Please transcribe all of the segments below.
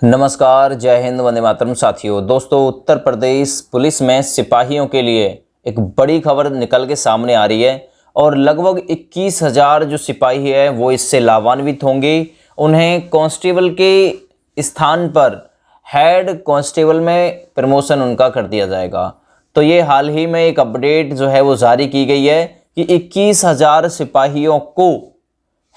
नमस्कार, जय हिंद, वंदे मातरम। साथियों, दोस्तों, उत्तर प्रदेश पुलिस में सिपाहियों के लिए एक बड़ी खबर निकल के सामने आ रही है और लगभग 21,000 जो सिपाही है वो इससे लाभान्वित होंगे। उन्हें कांस्टेबल के स्थान पर हेड कांस्टेबल में प्रमोशन उनका कर दिया जाएगा। तो ये हाल ही में एक अपडेट जो है वो जारी की गई है कि 21,000 सिपाहियों को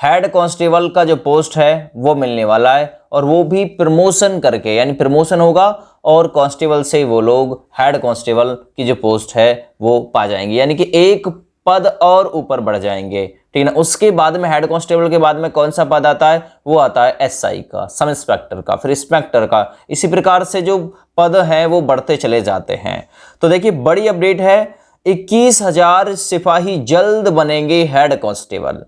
हेड कांस्टेबल का जो पोस्ट है वो मिलने वाला है और वो भी प्रमोशन करके, यानी प्रमोशन होगा और कांस्टेबल से वो लोग हेड कांस्टेबल की जो पोस्ट है वो पा जाएंगे, यानी कि एक पद और ऊपर बढ़ जाएंगे। ठीक है ना। उसके बाद में हेड कांस्टेबल के बाद में कौन सा पद आता है? वो आता है एसआई का, सब इंस्पेक्टर का, फिर इंस्पेक्टर का। इसी प्रकार से जो पद हैं वो बढ़ते चले जाते हैं। तो देखिए, बड़ी अपडेट है, 21,000 सिपाही जल्द बनेंगे हेड कांस्टेबल।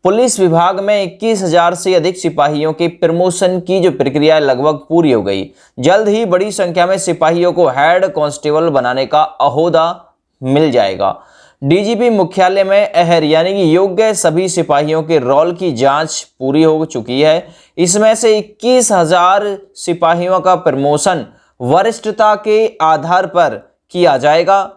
पुलिस विभाग में 21,000 से अधिक सिपाहियों के प्रमोशन की जो प्रक्रिया लगभग पूरी हो गई। जल्द ही बड़ी संख्या में सिपाहियों को हेड कांस्टेबल बनाने का ओहदा मिल जाएगा। डीजीपी मुख्यालय में अहर यानी कि योग्य सभी सिपाहियों के रोल की जांच पूरी हो चुकी है। इसमें से 21,000 सिपाहियों का प्रमोशन वरिष्ठता के आधार पर किया जाएगा।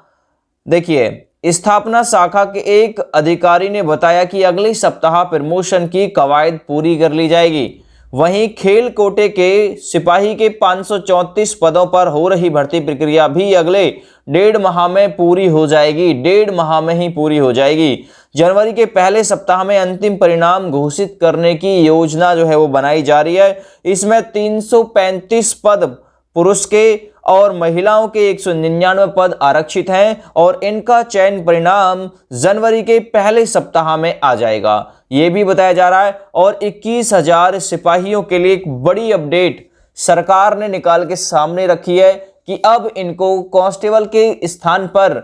देखिए, स्थापना शाखा के एक अधिकारी ने बताया कि अगले सप्ताह प्रमोशन की कवायद पूरी कर ली जाएगी। वहीं खेल कोटे के सिपाही के 534 पदों पर हो रही भर्ती प्रक्रिया भी अगले 1.5 माह में पूरी हो जाएगी। 1.5 माह में ही पूरी हो जाएगी। जनवरी के पहले सप्ताह में अंतिम परिणाम घोषित करने की योजना जो है वो बनाई जा रही है। इसमें 335 पद पुरुष के और महिलाओं के 199 पद आरक्षित हैं और इनका चयन परिणाम जनवरी के पहले सप्ताह में आ जाएगा, ये भी बताया जा रहा है। और 21,000 सिपाहियों के लिए एक बड़ी अपडेट सरकार ने निकाल के सामने रखी है कि अब इनको कांस्टेबल के स्थान पर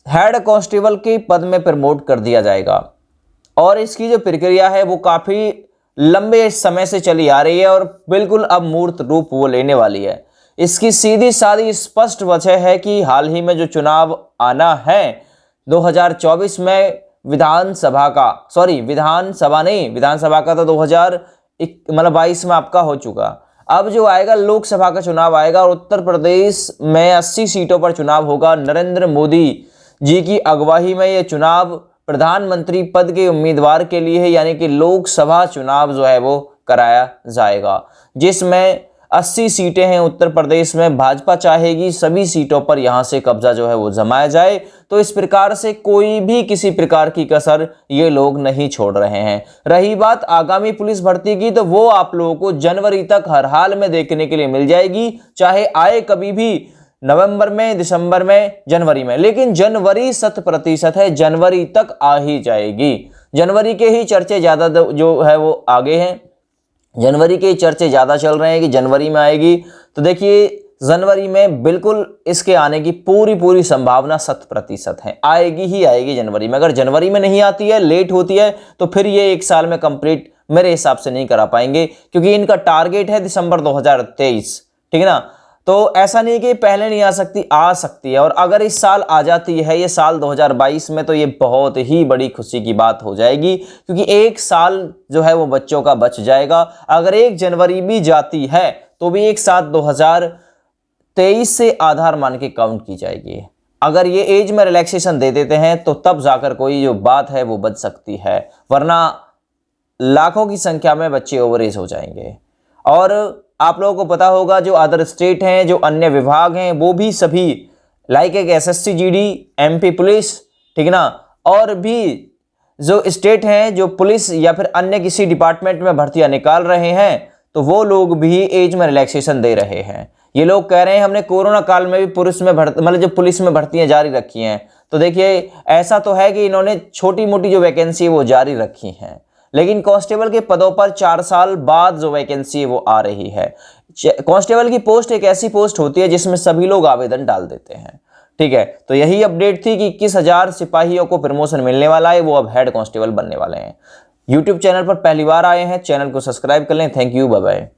हेड कांस्टेबल के पद में प्रमोट कर दिया जाएगा। और इसकी जो प्रक्रिया है वो काफी लंबे समय से चली आ रही है और बिल्कुल अब मूर्त रूप वो लेने वाली है। इसकी सीधी सादी स्पष्ट वजह है कि हाल ही में जो चुनाव आना है 2024 में विधानसभा का तो 2022 में आपका हो चुका। अब जो आएगा लोकसभा का चुनाव आएगा और उत्तर प्रदेश में 80 सीटों पर चुनाव होगा। नरेंद्र मोदी जी की अगुवाई में यह चुनाव प्रधानमंत्री पद के उम्मीदवार के लिए है, यानी कि लोकसभा चुनाव जो है वो कराया जाएगा, जिसमें 80 सीटें हैं उत्तर प्रदेश में। भाजपा चाहेगी सभी सीटों पर यहां से कब्जा जो है वो जमाया जाए। तो इस प्रकार से कोई भी किसी प्रकार की कसर ये लोग नहीं छोड़ रहे हैं। रही बात आगामी पुलिस भर्ती की, तो वो आप लोगों को जनवरी तक हर हाल में देखने के लिए मिल जाएगी, चाहे आए कभी भी, नवंबर में, दिसंबर में, जनवरी में। लेकिन जनवरी 100% है, जनवरी तक आ ही जाएगी। जनवरी के ही चर्चे ज्यादा जो है वो आगे हैं, जनवरी के चर्चे ज़्यादा चल रहे हैं कि जनवरी में आएगी। तो देखिए, जनवरी में बिल्कुल इसके आने की पूरी संभावना 100% है। आएगी ही आएगी जनवरी में। अगर जनवरी में नहीं आती है, लेट होती है, तो फिर ये 1 साल में कंप्लीट मेरे हिसाब से नहीं करा पाएंगे, क्योंकि इनका टारगेट है दिसंबर 2023। ठीक है ना। तो ऐसा नहीं कि पहले नहीं आ सकती है। और अगर इस साल आ जाती है, ये साल 2022 में, तो ये बहुत ही बड़ी खुशी की बात हो जाएगी, क्योंकि 1 साल जो है वो बच्चों का बच जाएगा। अगर 1 जनवरी भी जाती है तो भी एक साथ 2023 से आधार मान के काउंट की जाएगी। अगर ये एज में रिलैक्सेशन दे देते हैं तो तब जाकर कोई जो बात है वो बच सकती है, वरना लाखों की संख्या में बच्चे ओवर एज हो जाएंगे। और आप लोगों को पता होगा, जो अदर स्टेट हैं, जो अन्य विभाग हैं, वो भी सभी लाइक एक एसएससी जीडी, एमपी पुलिस, ठीक है ना, और भी जो स्टेट हैं जो पुलिस या फिर अन्य किसी डिपार्टमेंट में भर्तियां निकाल रहे हैं, तो वो लोग भी एज में रिलैक्सेशन दे रहे हैं। ये लोग कह रहे हैं हमने कोरोना काल में भी पुलिस में भर्तियां जारी रखी हैं। तो देखिए, ऐसा तो है कि इन्होंने छोटी मोटी जो वैकेंसी वो जारी रखी हैं, लेकिन कांस्टेबल के पदों पर 4 साल बाद जो वैकेंसी है वो आ रही है। कांस्टेबल की पोस्ट एक ऐसी पोस्ट होती है जिसमें सभी लोग आवेदन डाल देते हैं। ठीक है। तो यही अपडेट थी कि 21,000 सिपाहियों को प्रमोशन मिलने वाला है, वो अब हेड कांस्टेबल बनने वाले हैं। यूट्यूब चैनल पर पहली बार आए हैं, चैनल को सब्सक्राइब कर लें। Thank you, bye bye.